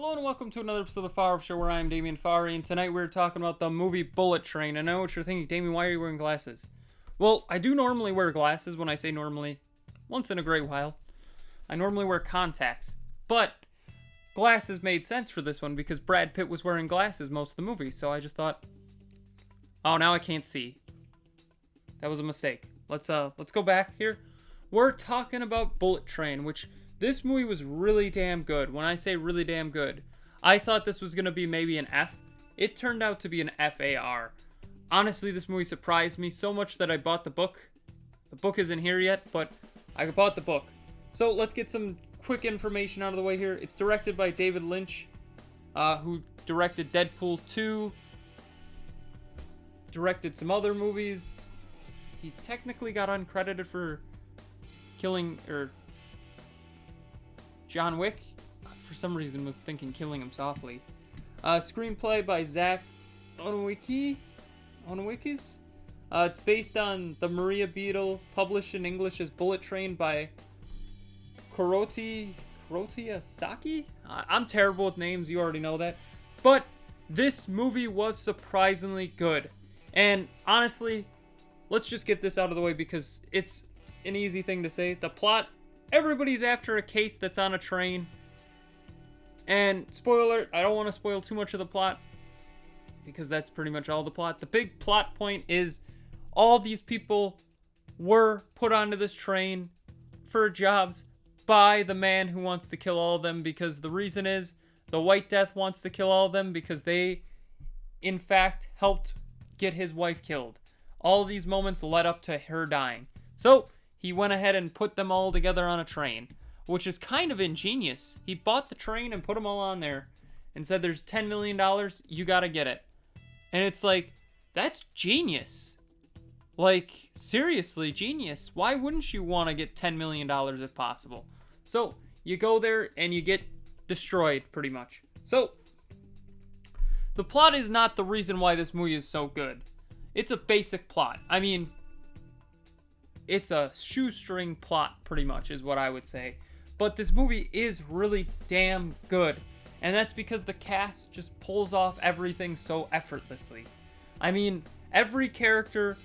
Hello and welcome to another episode of the Farr Show where I'm Damien Farr, and tonight we're talking about the movie Bullet Train. I know what you're thinking, Damien, why are you wearing glasses? Well, I do normally wear glasses. When I say normally, once in a great while. I normally wear contacts, but glasses made sense for this one because Brad Pitt was wearing glasses most of the movie, so I just thought, oh, now I can't see. That was a mistake. Let's go back here. We're talking about Bullet Train, which this movie was really damn good. When I say really damn good, I thought this was going to be maybe an F. It turned out to be an FAR. Honestly, this movie surprised me so much that I bought the book. The book isn't here yet, but I bought the book. So let's get some quick information out of the way here. It's directed by David Lynch, who directed Deadpool 2, directed some other movies. He technically got uncredited for killing, John Wick, for some reason, was thinking Killing Him Softly. Screenplay by Zach Onwicki. It's based on The Maria Beetle, published in English as Bullet Train by Kurotia Saki? I'm terrible with names, you already know that. But this movie was surprisingly good. And honestly, let's just get this out of the way because it's an easy thing to say. The plot: everybody's after a case that's on a train. And spoiler alert, I don't want to spoil too much of the plot because that's pretty much all the plot. The big plot point is all these people were put onto this train for jobs by the man who wants to kill all of them, because the reason is the White Death wants to kill all of them because they, in fact, helped get his wife killed. All of these moments led up to her dying. So he went ahead and put them all together on a train, which is kind of ingenious. He bought the train and put them all on there and said, there's $10 million, you gotta get it. And it's like, that's genius. Like, seriously, genius. Why wouldn't you want to get $10 million if possible? So, you go there and you get destroyed, pretty much. So, the plot is not the reason why this movie is so good. It's a basic plot. I mean, it's a shoestring plot, pretty much, is what I would say. But this movie is really damn good. And that's because the cast just pulls off everything so effortlessly. I mean, every character,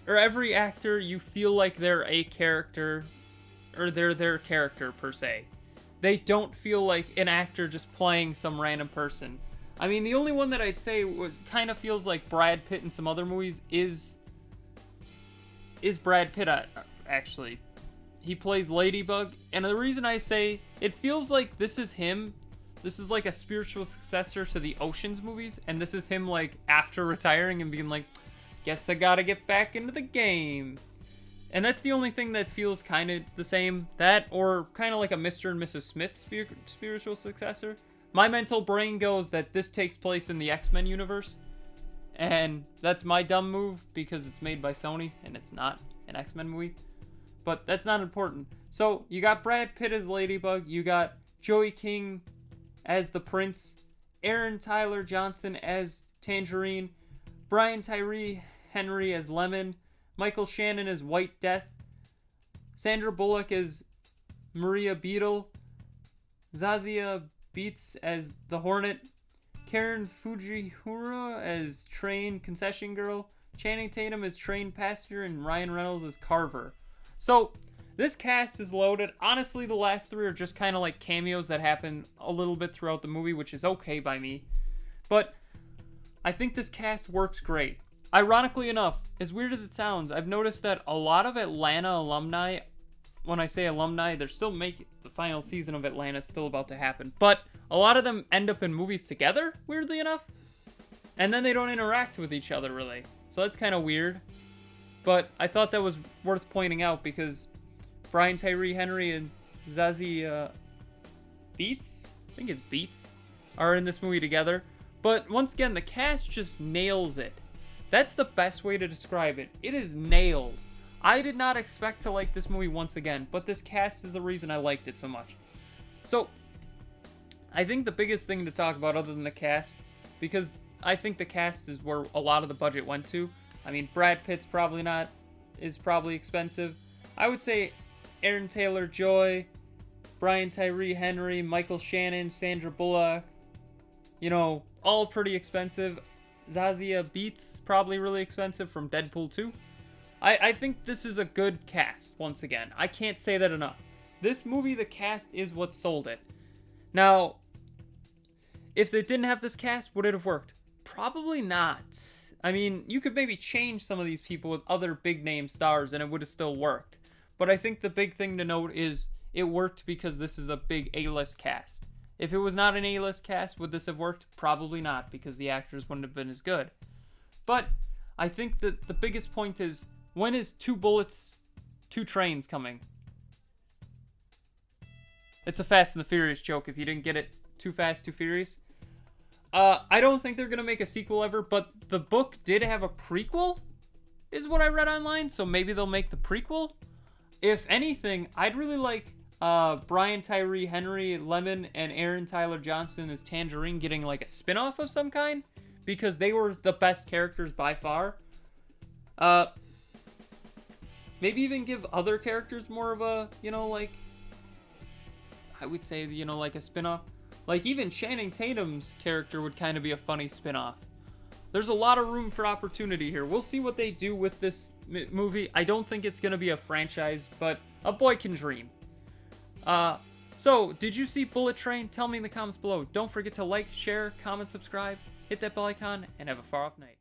or every actor, you feel like they're a character, or they're their character, per se. They don't feel like an actor just playing some random person. I mean, the only one that I'd say kind of feels like Brad Pitt in some other movies is Brad Pitt, actually. He plays Ladybug, and the reason I say it feels like this is him, this is like a spiritual successor to the Ocean's movies, and this is him like after retiring and being like, guess I gotta get back into the game. And that's the only thing that feels kind of the same. That, or kind of like a Mr. and Mrs. Smith spiritual successor. My mental brain goes that this takes place in the X-Men universe, and that's my dumb move because it's made by Sony and it's not an X-Men movie. But that's not important. So you got Brad Pitt as Ladybug, you got Joey King as the Prince, Aaron Tyler Johnson as Tangerine, Brian Tyree Henry as Lemon, Michael Shannon as White Death, Sandra Bullock as Maria Beetle, Zazia Beetz as the Hornet, Karen Fujihara as Train Concession Girl, Channing Tatum as Train Passenger, and Ryan Reynolds as Carver. So, this cast is loaded. Honestly, the last three are just kind of like cameos that happen a little bit throughout the movie, which is okay by me. But I think this cast works great. Ironically enough, as weird as it sounds, I've noticed that a lot of Atlanta alumni, when I say alumni, they're still making the final season of Atlanta is still about to happen, but a lot of them end up in movies together, weirdly enough, and then they don't interact with each other really. So that's kind of weird. But I thought that was worth pointing out because Brian Tyree Henry and Zazie Beetz, I think it's Beetz, are in this movie together. But once again, the cast just nails it. That's the best way to describe it. It is nailed. I did not expect to like this movie once again, but this cast is the reason I liked it so much. So, I think the biggest thing to talk about other than the cast, because I think the cast is where a lot of the budget went to. I mean, Brad Pitt's probably expensive. I would say Aaron Taylor-Joy, Brian Tyree Henry, Michael Shannon, Sandra Bullock, you know, all pretty expensive. Zazie Beetz, probably really expensive from Deadpool 2. I think this is a good cast, once again. I can't say that enough. This movie, the cast is what sold it. Now, if they didn't have this cast, would it have worked? Probably not. I mean, you could maybe change some of these people with other big name stars and it would have still worked. But I think the big thing to note is it worked because this is a big A-list cast. If it was not an A-list cast, would this have worked? Probably not, because the actors wouldn't have been as good. But I think that the biggest point is, when is Two Bullets, Two Trains coming? It's a Fast and the Furious joke if you didn't get it. Too Fast, Too Furious. I don't think they're going to make a sequel ever, but the book did have a prequel, is what I read online, so maybe they'll make the prequel. If anything, I'd really like Brian Tyree Henry, Lemon, and Aaron Tyler Johnson as Tangerine getting like a spin-off of some kind, because they were the best characters by far. Maybe even give other characters more of a, you know, like, I would say, you know, like a spin-off. Like, even Channing Tatum's character would kind of be a funny spin-off. There's a lot of room for opportunity here. We'll see what they do with this movie. I don't think it's going to be a franchise, but a boy can dream. So, did you see Bullet Train? Tell me in the comments below. Don't forget to like, share, comment, subscribe, hit that bell icon, and have a far off night.